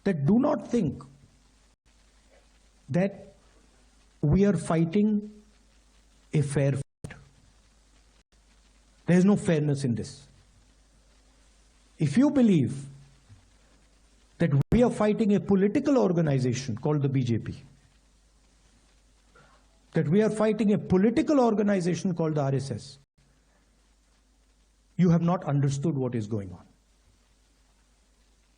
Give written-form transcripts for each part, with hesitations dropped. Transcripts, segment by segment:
that do not think that we are fighting a fair fight. There is no fairness in this. If you believe that we are fighting a political organization called the BJP, that we are fighting a political organization called the RSS, you have not understood what is going on.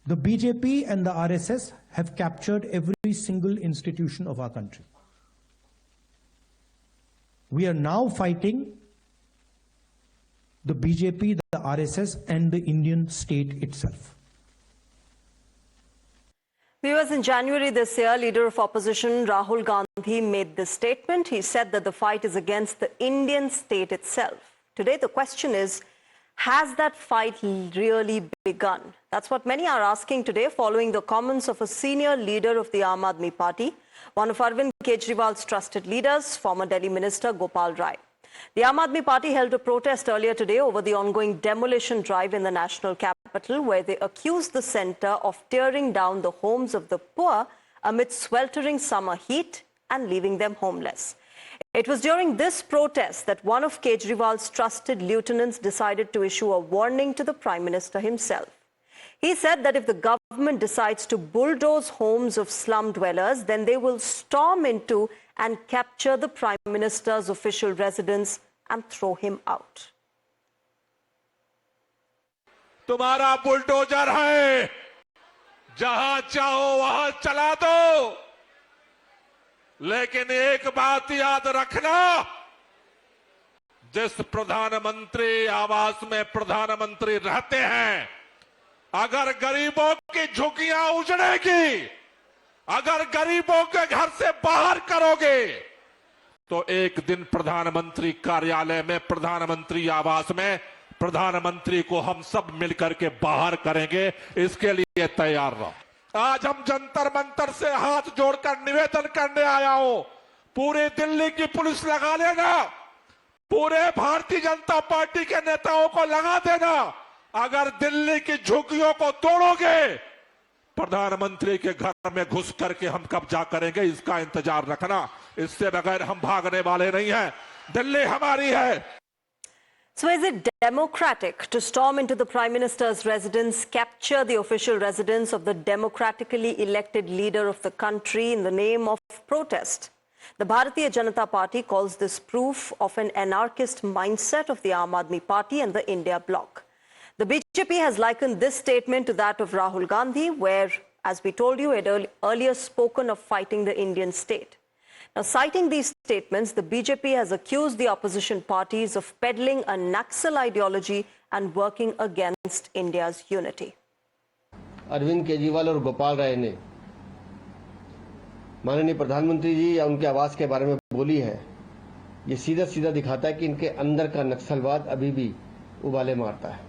The BJP and the RSS have captured every single institution of our country. We are now fighting the BJP, the RSS, and the Indian state itself. Viewers, in January this year, Leader of Opposition Rahul Gandhi made this statement. He said that the fight is against the Indian state itself. Today, the question is, has that fight really begun? That's what many are asking today, following the comments of a senior leader of the Aam Aadmi Party, one of Arvind Kejriwal's trusted leaders, former Delhi Minister Gopal Rai. The Aam Aadmi Party held a protest earlier today over the ongoing demolition drive in the national capital, where they accused the centre of tearing down the homes of the poor amid sweltering summer heat and leaving them homeless. It was during this protest that one of Kejriwal's trusted lieutenants decided to issue a warning to the Prime Minister himself. He said that if the government decides to bulldoze homes of slum dwellers, then they will storm into and capture the Prime Minister's official residence and throw him out. तुम्हारा bulldozer है, जहां चाहो वहां चला दो, लेकिन एक बात याद रखना, जिस प्रधानमंत्री आवास में प्रधानमंत्री रहते हैं, अगर गरीबों की झुग्गियां उजड़ेगी, अगर गरीबों के घर से बाहर करोगे, तो एक दिन प्रधानमंत्री कार्यालय में, प्रधानमंत्री आवास में प्रधानमंत्री को हम सब मिलकर के बाहर करेंगे। इसके लिए तैयार रहो। आज हम जंतर मंतर से हाथ जोड़कर निवेदन करने आया हूं, पूरी दिल्ली की पुलिस लगा लेना, पूरे भारतीय जनता पार्टी के नेताओं को लगा देना। अगर दिल्ली की झुग्गियों को तोड़ोगे, प्रधानमंत्री के घर में घुस करके हम कब्जा करेंगे, इसका इंतजार रखना। इससे बगैर हम भागने वाले नहीं हैं। दिल्ली हमारी है। So is it democratic to storm into the Prime Minister's residence, capture the official residence of the democratically elected leader of the country in the name of protest? The Bharatiya Janata Party calls this proof of an anarchist mindset of the Aam Aadmi Party and the India Bloc. The BJP has likened this statement to that of Rahul Gandhi, where, as we told you, it had earlier spoken of fighting the Indian state. Now, citing these statements, the BJP has accused the opposition parties of peddling a Naxal ideology and working against India's unity. Arvind Kejriwal और गोपाल राय ने माननीय प्रधानमंत्री जी या उनके आवास के बारे में बोली है, ये सीधा सीधा दिखाता है कि इनके अंदर का नक्सलवाद अभी भी उबाले मारता है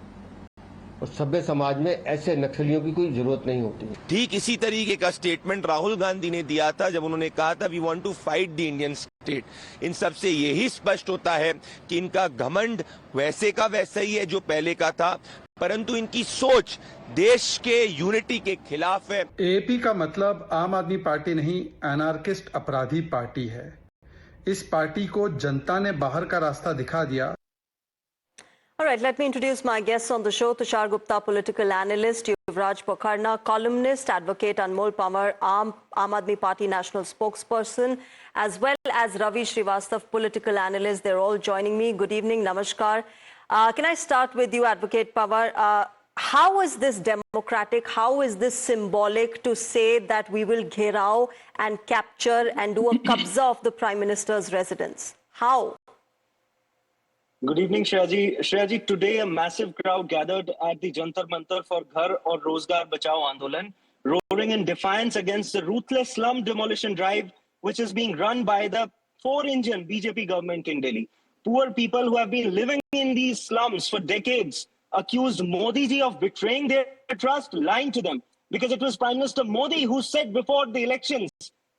और सभ्य समाज में ऐसे नक्सलियों की कोई जरूरत नहीं होती। ठीक इसी तरीके का स्टेटमेंट राहुल गांधी ने दिया था जब उन्होंने कहा था we want to fight the Indian state. इन सब से यही स्पष्ट होता है कि इनका घमंड वैसे का वैसा ही है जो पहले का था, परंतु इनकी सोच देश के यूनिटी के खिलाफ है। एपी का मतलब आम आदमी पार्टी नहीं, एनार्किस्ट अपराधी पार्टी है। इस पार्टी को जनता ने बाहर का रास्ता दिखा दिया। All right, let me introduce my guests on the show. Tushar Gupta, political analyst, Yuvraj Pokharna, columnist, advocate Anmol Pamar, Aam Aadmi Party national spokesperson, as well as Ravi Srivastav, political analyst. They're all joining me. Good evening, namaskar. Can I start with you, Advocate Pawar? How is this democratic? How is this symbolic to say that we will gherao and capture and do a kabza of the Prime Minister's residence? How? Good evening, Shreya ji. Today a massive crowd gathered at the Jantar Mantar for Ghar aur Rozgar Bachao Andolan, roaring in defiance against the ruthless slum demolition drive which is being run by the four-engine BJP government in Delhi. Poor people who have been living in these slums for decades accused Modi ji of betraying their trust, lying to them, because it was Prime Minister Modi who said before the elections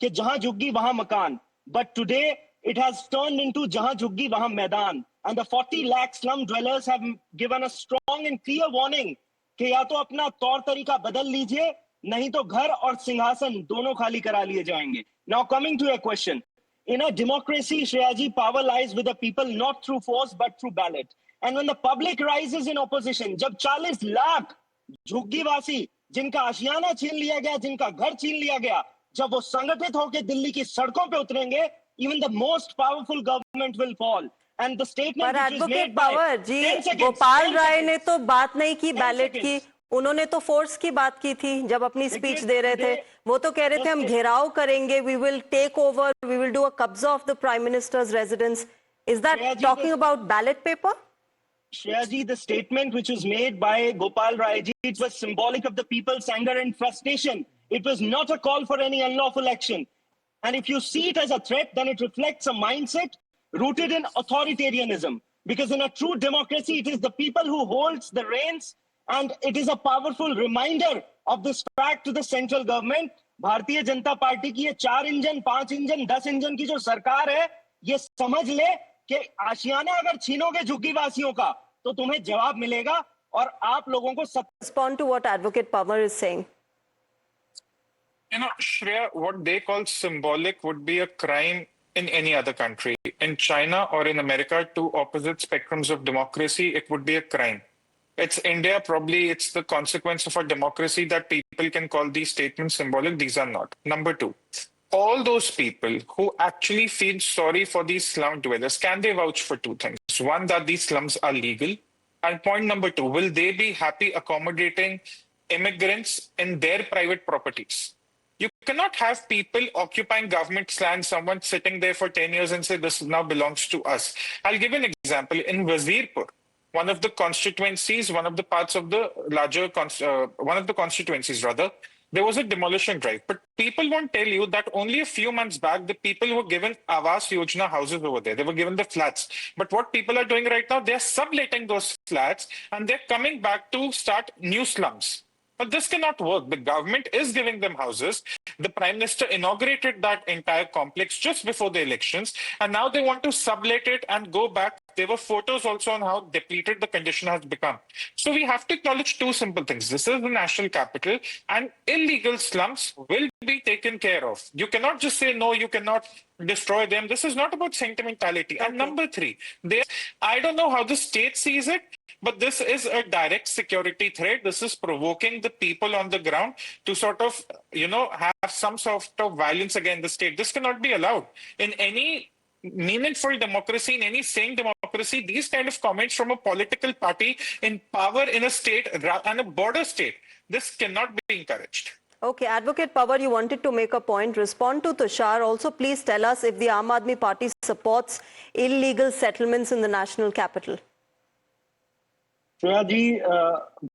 कि जहां झुग्गी वहां मकान. But today it has turned into जहां झुग्गी वहां मैदान. And the 40 lakh slum dwellers have given a strong and clear warning कि या तो अपना तौर तरीका बदल लीजिए नहीं तो घर और सिंहासन दोनों खाली करा लिए जाएंगे. Now coming to your question. In a democracy, Shreyaji, power lies with the people not through force but through ballot. And when the public rises in opposition, जब 40 लाख झुग्गीवासी जिनका आशियाना छीन लिया गया, जिनका घर छीन लिया गया, जब वो संगठित होकर दिल्ली की सड़कों पे उतरेंगे, even the most powerful government will fall. And the statement पर which was advocate made by Pawar ji, 10 seconds, Gopal 10 Rai seconds. ने तो बात नहीं की 10 बैलेट की, seconds. उन्होंने तो फोर्स की बात की थी जब अपनी स्पीच दे रहे थे. वो तो कह रहे थे हम Just- घेराव करेंगे, we will take over, we will do a कब्जा of the prime minister's residence. Is that Shreya ji, talking about ballot paper? Shreyaji, the statement which was made by Gopal Rai ji, it was symbolic of the people's anger and frustration. It was not a call for any unlawful action. And if you see it as a threat, then it reflects a mindset rooted in authoritarianism. Because in a true democracy, it is the people who holds the reins, and it is a powerful reminder of this fact to the central government. Bharatiya Janata party की ये 4 engine, 5 engine, 10 engine की जो सरकार है, ये समझ ले कि आशियाना अगर छीनोगे झुग्गीवासियों का तो तुम्हें जवाब मिलेगा और आप लोगों को Respond to what Advocate Pawar is saying. You know, Shreya, what they call symbolic would be a crime in any other country. In China or in America, two opposite spectrums of democracy, it would be a crime. It's India, probably it's the consequence of our democracy that people can call these statements symbolic. These are not. Number two, all those people who actually feel sorry for these slum dwellers, can they vouch for two things? One, that these slums are legal. And point number two, will they be happy accommodating immigrants in their private properties? You cannot have people occupying government land, someone sitting there for 10 years and say this now belongs to us. I'll give an example. In Wazirpur, one of the constituencies, one of the parts of the larger, one of the constituencies rather, there was a demolition drive. But people won't tell you that only a few months back, the people were given Awas Yojana houses over there. They were given the flats. But what people are doing right now, they're subletting those flats and they're coming back to start new slums. But this cannot work. The government is giving them houses. The Prime Minister inaugurated that entire complex just before the elections. And now they want to sublet it and go back. There were photos also on how depleted the condition has become. So we have to acknowledge two simple things. This is the national capital and illegal slums will be taken care of. You cannot just say, no, you cannot destroy them. This is not about sentimentality. And number three, I don't know how the state sees it, but this is a direct security threat. This is provoking the people on the ground to sort of, have some sort of violence against the state. This cannot be allowed. In any meaningful democracy, in any sane democracy, these kind of comments from a political party in power in a state and a border state, this cannot be encouraged. Okay, Advocate Pawar, you wanted to make a point. Respond to Tushar. Also, please tell us if the Aam Aadmi Party supports illegal settlements in the national capital. Shreya ji,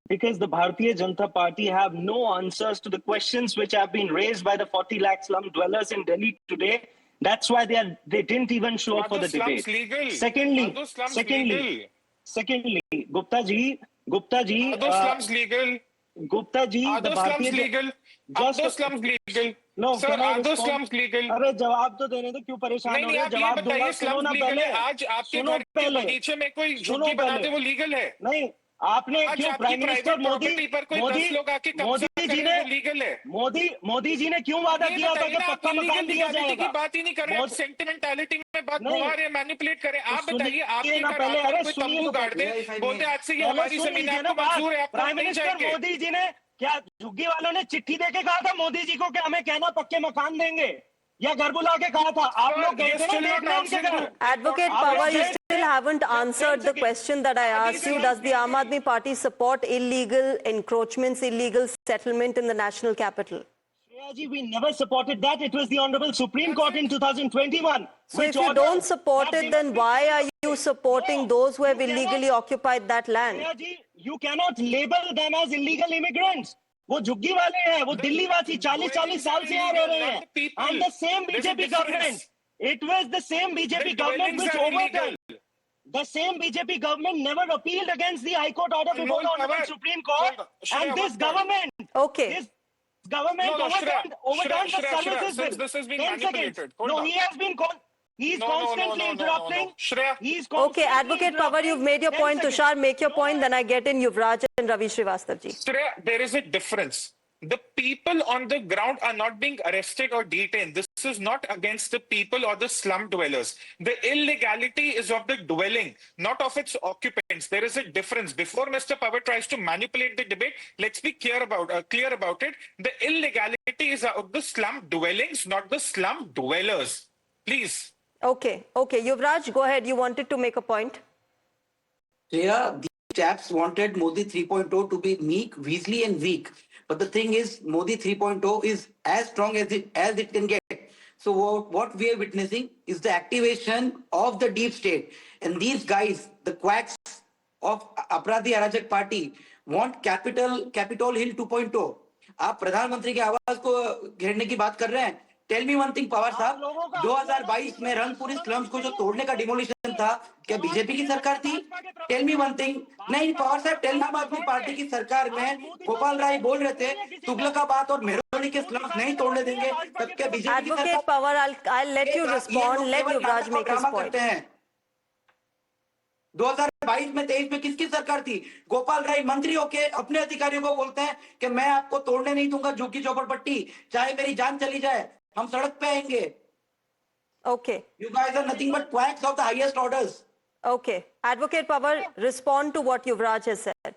because the Bharatiya Janata Party have no answers to the questions which have been raised by the 40 lakh slum dwellers in Delhi today. That's why they didn't even show up for the debate. Legal? Secondly, Are those slums legal? Secondly, Gupta ji, Are those slums legal? Gupta ji, Are the those slums Bharatiya legal? Are those slums legal? No, Sir, can I are those respond? slums legal? अरे जवाब तो देने दो, क्यों परेशान हो रहे हो? नहीं, आप ये जवाब दूंगा, बताइए सुनो slums ना legal पहले, है? आज आपके सुनो घर के पहले, बगीचे में कोई सुनो झुग्गी बना दे, पहले। वो लीगल है? नहीं, आपने आज क्यों आपकी प्राइम मिनिस्टर private property पर कोई 10 लोग आके कब्जा मोदी जी करें, ने वो लीगल है? मोदी जी ने क्यों वादा ये किया था बताइए कि ना, आप पक्का illegal मकान दिया legality की जाएगा? बात ही नहीं कर रहे, आप सेंटिमेंटालिटी में बात नहीं। घुमा रहे हैं, मैनिपुलेट कर रहे हैं। आप सुनिए बताइए, आपके ना घर पहले, आकर अरे कोई सुनिए तंबू तो गाड़ दे, पहले। बोलते आज से ये पहले हमारी सुन जमीन लीजिए है, ना आपको बात। मंजूर है, आप प्राइम नहीं मिनिस्टर जाएंगे। मोदी जी ने क्या झुग्गी वालों ने चिट्ठी देके कहा था मोदी जी को कि हमें कहना पक्के मकान देंगे, या घर बुला के कहा था? आप लोग गए थे ना देखने उनके घर? Advocate Pawar, you still haven't answered the question that I asked you. Does the Aam Aadmi Party support illegal encroachments, illegal settlement in the national capital? Shreya ji, we never supported that. It was the Honorable Supreme Court in 2021. So if you don't support it, then why are you supporting those who have illegally occupied that land? Shreya ji, you cannot label them as illegal immigrants. वो झुग्गी वाले हैं, वो दिल्ली वासी 40-40 साल से यहाँ रह रहे हैं. And the same BJP government, it was the same BJP government which overturned. The same BJP government never appealed against the High Court order before the Honorable Supreme Court. And this government, Okay. this government overturned the services bill. This has been 10 seconds. manipulated. Hold No, on. he has been he's constantly interrupting. Shreya. He's Okay, constantly Advocate Pawar, you've made your 10 point. seconds. Tushar, make your point. Then I get in Yuvraj and Ravi Srivastav ji. Shreya, there is a difference. The people on the ground are not being arrested or detained. This is not against the people or the slum dwellers. The illegality is of the dwelling, not of its occupants. There is a difference. Before Mr. Pawar tries to manipulate the debate, let's be clear about it. The illegality is of the slum dwellings, not the slum dwellers. Please. Okay. Yuvraj, go ahead. You wanted to make a point. Yeah, these chaps wanted Modi 3.0 to be meek, weaselly and weak. But the thing is, Modi 3.0 is as strong as it can get. So what we are witnessing is the activation of the deep state. And these guys, the quacks of Apradhi Arajak party, want Capitol Hill 2.0. आप प्रधानमंत्री की आवाज को घेरने की बात कर रहे हैं. Tell me one thing Pawar साहब, 2022 में रंगपुरी स्लम्स को जो तोड़ने का डिमोलिशन था, क्या बीजेपी की सरकार थी? Tell me one thing. नहीं पवार साहब, टेल आम आदमी पार्टी की सरकार में गोपाल राय बोल रहे थे तुगलकाबाद और मेहरौली के स्लम्स नहीं तोड़ने देंगे. तब क्या बीजेपी की सरकार? Advocate Pawar, I'll let you respond. Let Yuvraj make his point. 2022 में 23 में किसकी सरकार थी? गोपाल राय मंत्री होके अपने अधिकारियों को बोलते हैं कि मैं आपको तोड़ने नहीं दूंगा झुग्गी झोपड़पट्टी, चाहे मेरी जान चली जाए, हम सड़क पे आएंगे. Okay. You guys are nothing but quacks of the highest orders. Okay. Advocate Pawar, respond to what Yuvraj has said.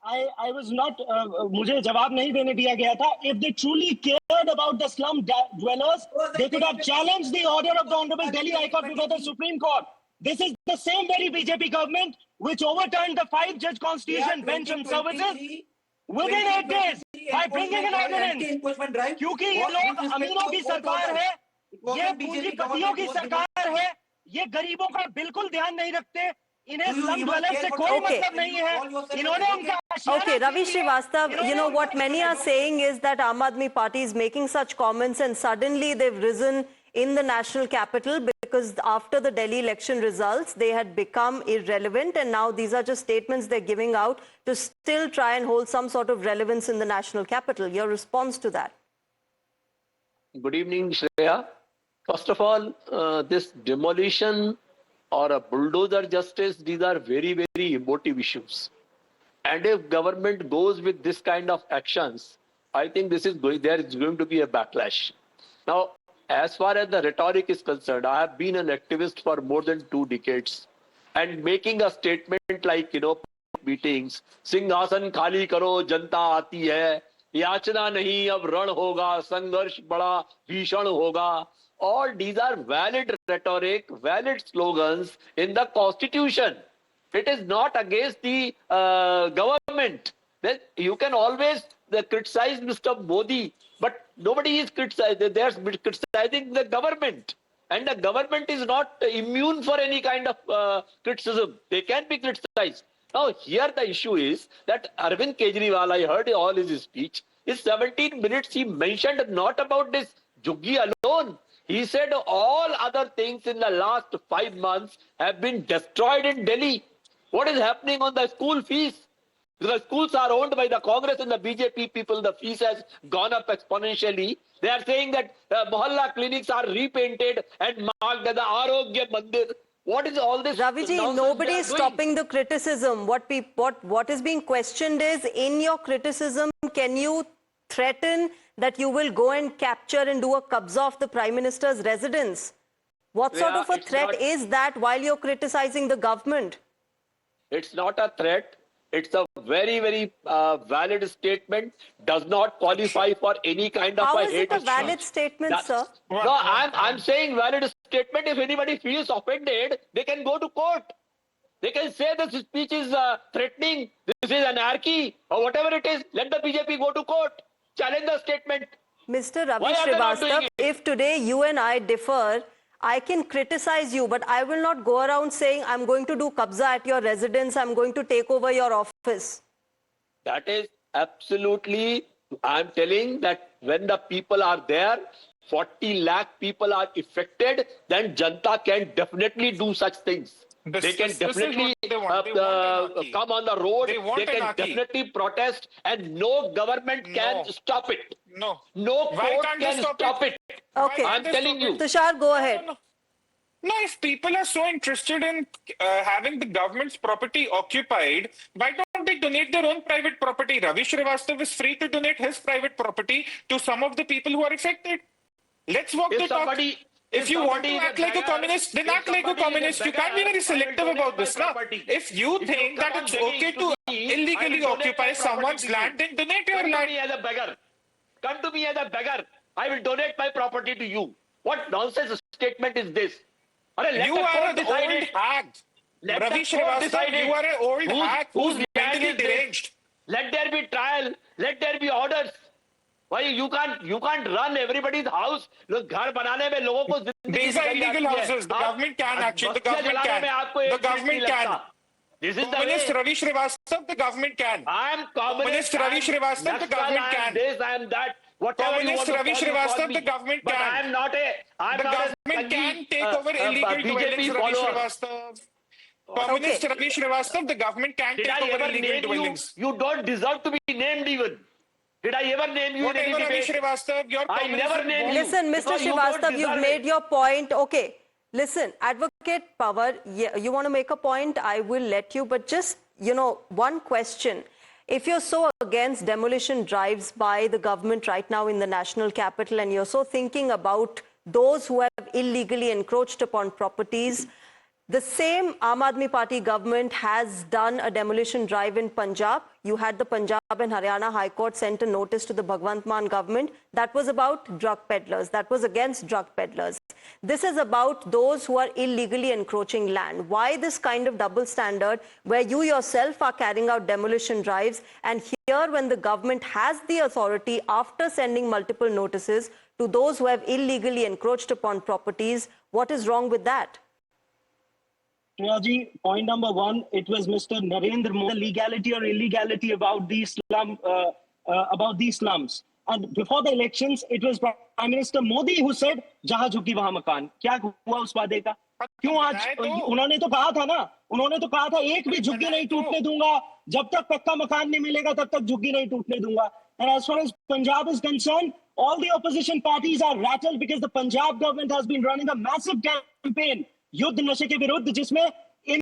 I was not, मुझे जवाब नहीं देने दिया गया था. If they truly cared about the slum dwellers, they could have challenged the order of the Honorable Delhi High Court before the Supreme Court. This is the same very BJP government which overturned the 5-judge constitution bench on services within 8 days by bringing an ordinance. क्योंकि ये लोग अमीरों की सरकार है, ये पूंजीपतियों की सरकार है, ये गरीबों का बिल्कुल ध्यान नहीं रखते. इन्हें slum dwellers से कोई मतलब नहीं है. इन्होंने उनका Okay, Ravi Srivastav, you know what many are saying is that Aam Aadmi Party is making such comments and suddenly they've risen in the national capital because after the Delhi election results, they had become irrelevant and now these are just statements they're giving out to still try and hold some sort of relevance in the national capital. Your response to that? Good evening, Shreya. First of all, this demolition or a bulldozer justice, these are very, very emotive issues. And if government goes with this kind of actions, I think there is going to be a backlash. Now, as far as the rhetoric is concerned, I have been an activist for more than 2 decades. And making a statement like, meetings, सिंहासन खाली करो, जनता आती है, याचना नहीं अब रण होगा, संघर्ष बड़ा भीषण होगा. All these are valid rhetoric, valid slogans in the constitution. It is not against the government. Then you can always criticize Mr. Modi, but nobody is criticizing. They are criticizing the government. And the government is not immune for any kind of criticism. They can be criticized. Now, here the issue is that Arvind Kejriwal, I heard all his speech, in 17 minutes he mentioned not about this Juggi alone. He said all other things in the last 5 months have been destroyed in Delhi. What is happening on the school fees? The schools are owned by the Congress and the BJP people. The fees has gone up exponentially. They are saying that Mohalla clinics are repainted and marked as the Arogya Mandir. What is all this? Raviji, nobody is stopping the criticism. What is being questioned is, in your criticism, can you threaten that you will go and capture and do a kabza of the Prime Minister's residence? What sort of a threat is that while you're criticizing the government? It's not a threat. It's a very, very valid statement. Does not qualify for any kind of How a is hate it a valid statement, sir? No, I'm saying valid statement. If anybody feels offended, they can go to court. They can say this speech is threatening, this is anarchy, or whatever it is. Let the BJP go to court. Challenge the statement. Mr. Ravi Srivastav, if today you and I differ, I can criticize you, but I will not go around saying I'm going to do kabza at your residence, I'm going to take over your office. That is absolutely, I'm telling that when the people are there, 40 lakh people are affected, then Janta can definitely do such things. They can definitely come on the road, they can definitely protest, and no government can stop it. No court can stop it. Okay. I'm telling you. Tushar, go ahead. No, if people are so interested in having the government's property occupied, why don't don't they donate their own private property? Ravi Srivastava is free to donate his private property to some of the people who are affected. Let's walk the talk. If you want to act like a communist, then act like a communist. You can't be very selective about this, na? If you think that it's okay to illegally occupy someone's land, then donate your land. As a beggar. Come to me as a beggar. I will donate my property to you. What nonsense statement is this? You are an old hag. Ravi Srivastava, you are an old hag who's mentally deranged. Let there be trial. Let there be orders. Why you can't run everybody's house? लोग घर बनाने में लोगों को These are illegal houses. The government can actually. The government can. The government can. This is Communist the way. Ravi Srivastava, the government can. I am communist. Communist Ravi Srivastava, the government I am can. this, I am that. Whatever Communist you want Ravi to call Srivastava, me. the government But can. I am not a. I am The not government can take over illegal dwellings, Ravi Srivastava. Communist Ravi Srivastava, the government can Did take I over ever illegal name you? dwellings. You don't deserve to be named even. Did I ever name you in any Whatever Ravi debate? Srivastava, your I never communism named won't- you. Listen, Mr. Because you don't Srivastava, you've deserve made it. your point. Okay, listen, Advocate Power, yeah, you want to make a point, I will let you, but just, one question. If you're so against demolition drives by the government right now in the national capital, and you're so thinking about those who have illegally encroached upon properties, the same Aam Aadmi Party government has done a demolition drive in Punjab. You had the Punjab and Haryana High Court sent a notice to the Bhagwant Mann government. That was about drug peddlers. That was against drug peddlers. This is about those who are illegally encroaching land. Why this kind of double standard where you yourself are carrying out demolition drives, and here when the government has the authority after sending multiple notices to those who have illegally encroached upon properties, what is wrong with that? Shreyaji, point number one, it was Mr. Narendra Modi, legality or illegality about these slums. And before the elections, it was Prime Minister Modi who said, "Jahan jhukki wahan makan." क्या हुआ उस वादे का? क्यों आज उन्होंने तो कहा था ना, उन्होंने तो कहा था एक भी झुग्गी नहीं टूटने दूंगा, जब तक पक्का मकान नहीं मिलेगा तब तक झुग्गी नहीं टूटने दूंगा. And as far as Punjab is concerned, all the opposition parties are rattled because the Punjab government has been running a massive campaign युद्ध नशे के विरुद्ध, जिसमें इन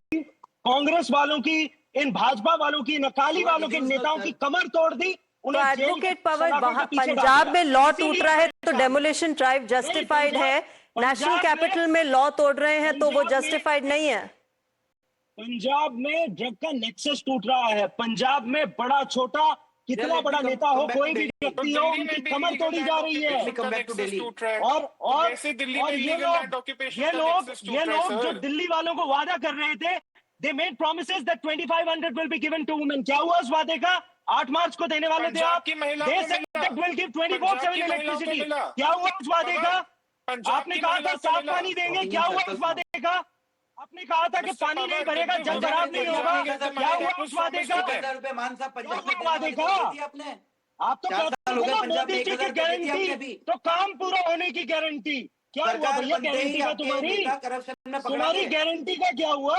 कांग्रेस वालों की, इन भाजपा वालों की, नकाली वालों के नेताओं की कमर तोड़ दी. तो एडवोकेट पवन, पंजाब में लॉ टूट रहा है तो डेमोलिशन ड्राइव जस्टिफाइड है, नेशनल कैपिटल में लॉ तोड़ रहे हैं तो वो जस्टिफाइड नहीं है. पंजाब में ड्रग का नेक्सस टूट रहा है. पंजाब में बड़ा छोटा कितना बड़ा नेता हो, कोई भी व्यक्ति हो, उनकी कमर तोड़ी जा रही है. और ये लोग जो दिल्ली वालों को वादा कर रहे थे, they made promises that 2500 will be given to women. क्या हुआ उस वादे का? 8 मार्च को देने वाले थे आप. They said that will give 24/7 electricity. क्या हुआ उस वादे का? आपने कहा था साफ पानी देंगे, क्या हुआ उस वादे का? आपने कहा था कि पानी नहीं भरेगा, जल भराव नहीं होगा, क्या हुआ उस वादे का? वादे का आप तो कहते हैं मोदी जी की गारंटी, तो काम पूरा होने की गारंटी. क्या हुआ भैया गारंटी का तुम्हारी गारंटी का क्या हुआ?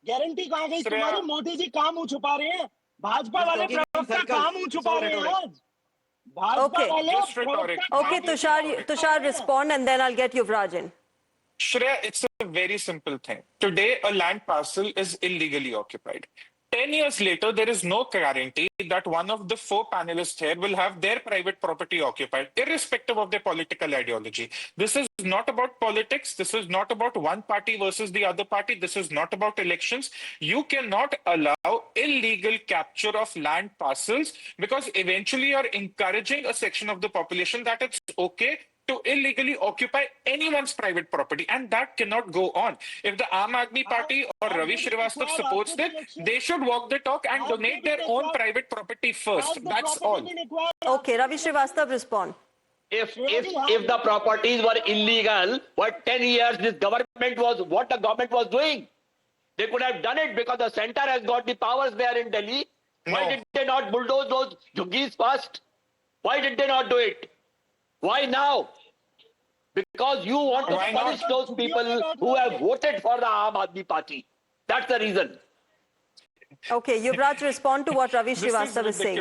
गारंटी कहाँ गई तुम्हारी? मोदी जी काम मुंह छुपा रहे हैं, भाजपा वाले प्रवक्ता काम मुंह छुपा रहे हैं आज. Okay, Tushar, respond and then I'll get Yuvraj in. Shreya, it's a very simple thing. Today, a land parcel is illegally occupied. 10 years later, there is no guarantee that one of the 4 panelists here will have their private property occupied, irrespective of their political ideology. This is not about politics. This is not about one party versus the other party. This is not about elections. You cannot allow illegal capture of land parcels because eventually you're encouraging a section of the population that it's okay to illegally occupy anyone's private property, and that cannot go on. If the Aam Aadmi Party or Ravi Srivastava supports it, they should walk the talk and donate their own private property first. That's all. Okay, Ravi Srivastava, respond. If the properties were illegal, what 10 years this government was, what the government was doing? They could have done it because the center has got the powers there in Delhi. Why did they not bulldoze those juggies first? Why did they not do it? Why now? Because you want to punish those people who have voted for the Aam Aadmi Party. That's the reason. Okay, Yuvraj, respond to what Ravi Srivastava is saying.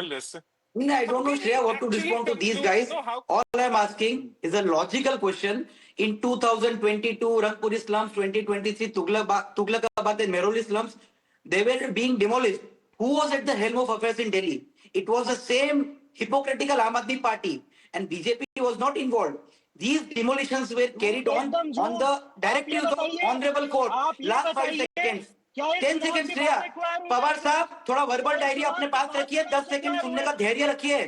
No, I don't know, Shreya, what to respond to these guys. All I'm asking is a logical question. In 2022, Rangpuri slums, 2023, Tughlakabad and Mehrauli slums, they were being demolished. who was at the helm of affairs in Delhi? It was the same hypocritical Aam Aadmi Party, and BJP was not involved. These demolitions were carried on the directives of Honorable Court. Last 5 seconds. 10 seconds, Shreya. Pawar साहब, थोड़ा verbal diary अपने पास रखिए. 10 second सुनने का धैर्य रखिए.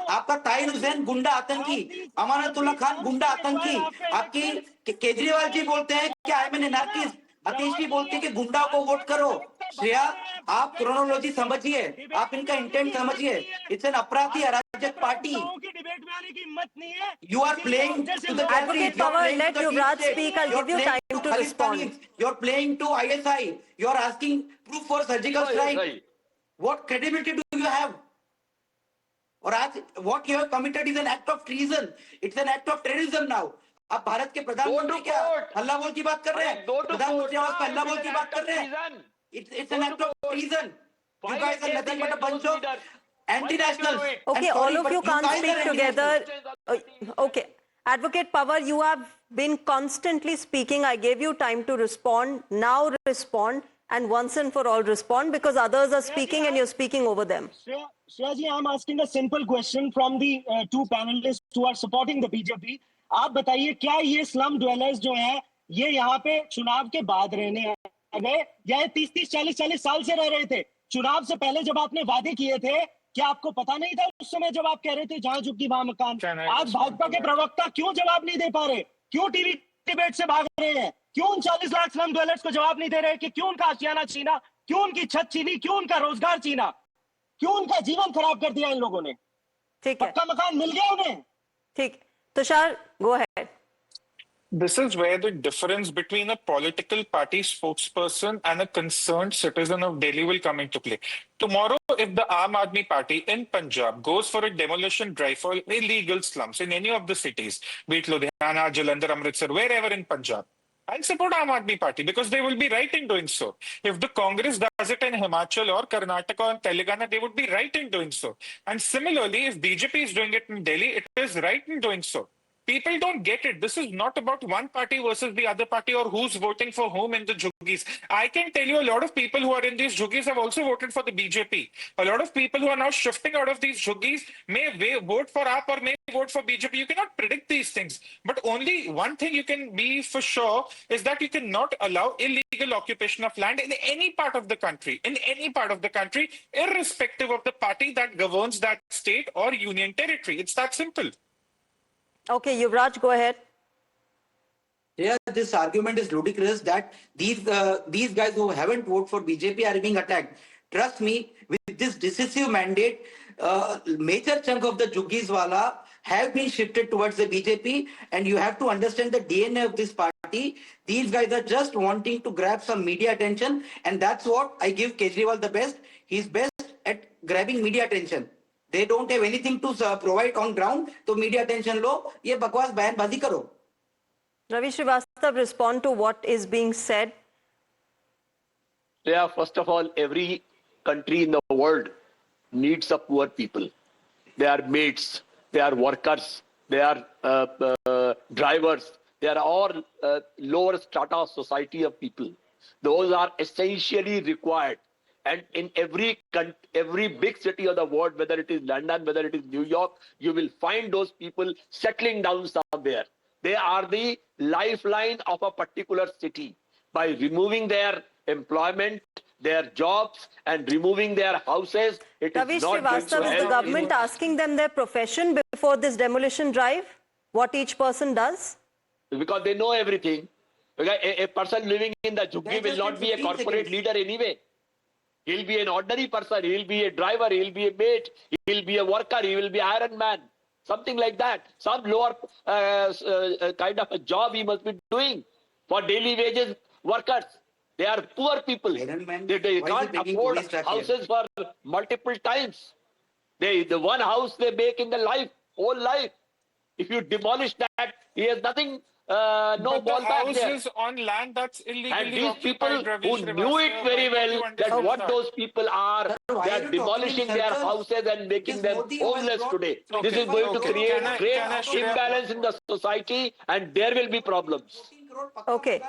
आपका ताहिर हुसैन गुंडा आतंकी, अमानतुल्लाह खान गुंडा आतंकी, आपकी केजरीवाल जी बोलते हैं कि I am an anarchist, Atishi ji बोलते हैं कि गुंडा को वोट करो. श्रेया, आप क्रोनोलॉजी समझिए, आप इनका इंटेंट समझिए. इट्स एन अपराधी अराजक party. You are playing to the Advocate Pawar, let Yuvraj speak. I'll give you time to respond. You're playing to ISI. You're asking proof for surgical strike. What credibility do you have? और आज what you have committed is an act of treason. It's an act of terrorism now. आप भारत के प्रधानमंत्री क्या हल्ला बोल की बात कर रहे हैं? प्रधानमंत्री आवास पर हल्ला बोल की बात कर रहे हैं? It's an act of treason. You guys are nothing but a bunch of anti-nationals. Okay, all of you can't speak together. Okay. Advocate Pawar, you have been constantly speaking. I gave you time to respond. Now respond, and once and for all respond, because others are speaking and you're speaking over them. Shreya ji, I'm asking a simple question from the two panelists who are supporting the BJP. आप बताइए, क्या ये slum dwellers जो हैं, ये यहाँ पे चुनाव के बाद रहने आ गए या 30-30, 40-40 साल से रह रहे थे? चुनाव से पहले जब आपने वादे किए थे, क्या आपको पता नहीं था उस समय जब आप कह रहे थे जहां झुग्गी वहां मकान? आज भाजपा के प्रवक्ता क्यों जवाब नहीं दे पा रहे? क्यों टीवी डिबेट से भाग रहे हैं? क्यों 40 लाख स्लम ड्वेलर्स को जवाब नहीं दे रहे कि क्यों उनका आशियाना छीना, क्यों उनकी छत छीनी, क्यों उनका रोजगार छीना, क्यों उनका जीवन खराब कर दिया इन लोगों ने? ठीक है, पक्का मकान मिल गया उन्हें? ठीक. Tushar, go ahead. This is where the difference between a political party spokesperson and a concerned citizen of Delhi will come into play. Tomorrow, if the Aam Aadmi Party in Punjab goes for a demolition drive for illegal slums in any of the cities, be it Ludhiana, Jalandhar, Amritsar, wherever in Punjab, I'll support Aam Aadmi Party because they will be right in doing so. If the Congress does it in Himachal or Karnataka or Telangana, they would be right in doing so. And similarly, if BJP is doing it in Delhi, it is right in doing so. People don't get it. This is not about one party versus the other party or who's voting for whom in the jhuggies. I can tell you a lot of people who are in these jhuggies have also voted for the BJP. A lot of people who are now shifting out of these jhuggies may vote for AAP or may vote for BJP. You cannot predict these things. But only one thing you can be for sure is that you cannot allow illegal occupation of land in any part of the country, irrespective of the party that governs that state or union territory. It's that simple. Okay, Yuvraj, go ahead. Yeah, this argument is ludicrous that these guys who haven't voted for BJP are being attacked. Trust me, with this decisive mandate, major chunk of the Juggis wala have been shifted towards the BJP, and you have to understand the DNA of this party. These guys are just wanting to grab some media attention, and that's what I give Kejriwal the best. He's best at grabbing media attention. They don't have anything to provide on ground, तो media attention लो, ये बकवास बयानबाजी करो. Ravi Srivastava, respond to what is being said. Yeah, first of all, every country in the world needs a poor people. They are mates, they are workers, they are drivers, they are all lower strata society of people. Those are essentially required. And in every big city of the world, whether it is London, whether it is New York, you will find those people settling down somewhere. They are the lifeline of a particular city. By removing their employment, their jobs, and removing their houses, it Ravi is not going to Srivastava, is the government asking them their profession before this demolition drive? What each person does? Because they know everything. Because a person living in the Jhuggi will not be a corporate leader anyway. He'll be an ordinary person, he'll be a driver, he'll be a mate, he'll be a worker, he will be iron man. Something like that. Some lower kind of a job he must be doing for daily wages workers. They are poor people. They can't afford houses for multiple times. The one house they make in the whole life. If you demolish that, he has nothing. No ball back there. Houses on land that's illegally and these people who knew it very well that what those people are, they are demolishing their houses and making them homeless today. This is going to create great imbalance in the society, and there will be problems. Okay,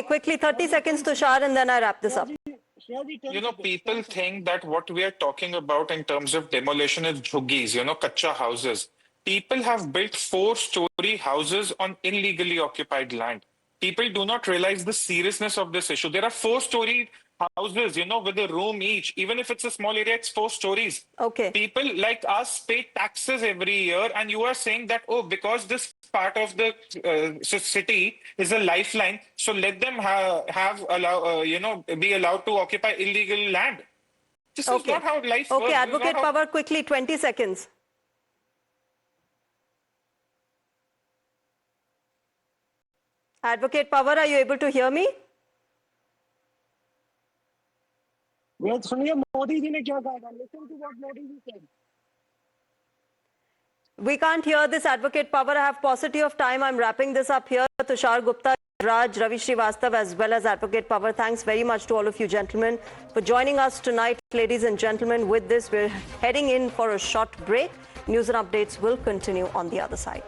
quickly, 30 seconds, Tushar, and then I wrap this up. Shreya ji, 10 You know, seconds, people 10 seconds. think that what we are talking about in terms of demolition is jhuggies, kacha houses. People have built 4-story houses on illegally occupied land. People do not realize the seriousness of this issue. There are 4-story houses, with a room each. Even if it's a small area, it's 4 stories. Okay. People like us pay taxes every year, and you are saying that, oh, because this part of the city is a lifeline, so let them be allowed to occupy illegal land. This is not how life works. Okay, This is Advocate not how- Pawar, quickly, 20 seconds. Advocate Pawar, are you able to hear me? Well, सुनिए मोदी जी ने क्या कहा था. Listen to what Modi ji said. We can't hear this, Advocate Pawar. I have paucity of time. I'm wrapping this up here. Tushar Gupta, Raj, Ravi Srivastav, as well as Advocate Pawar. Thanks very much to all of you gentlemen for joining us tonight. Ladies and gentlemen, with this, we're heading in for a short break. News and updates will continue on the other side.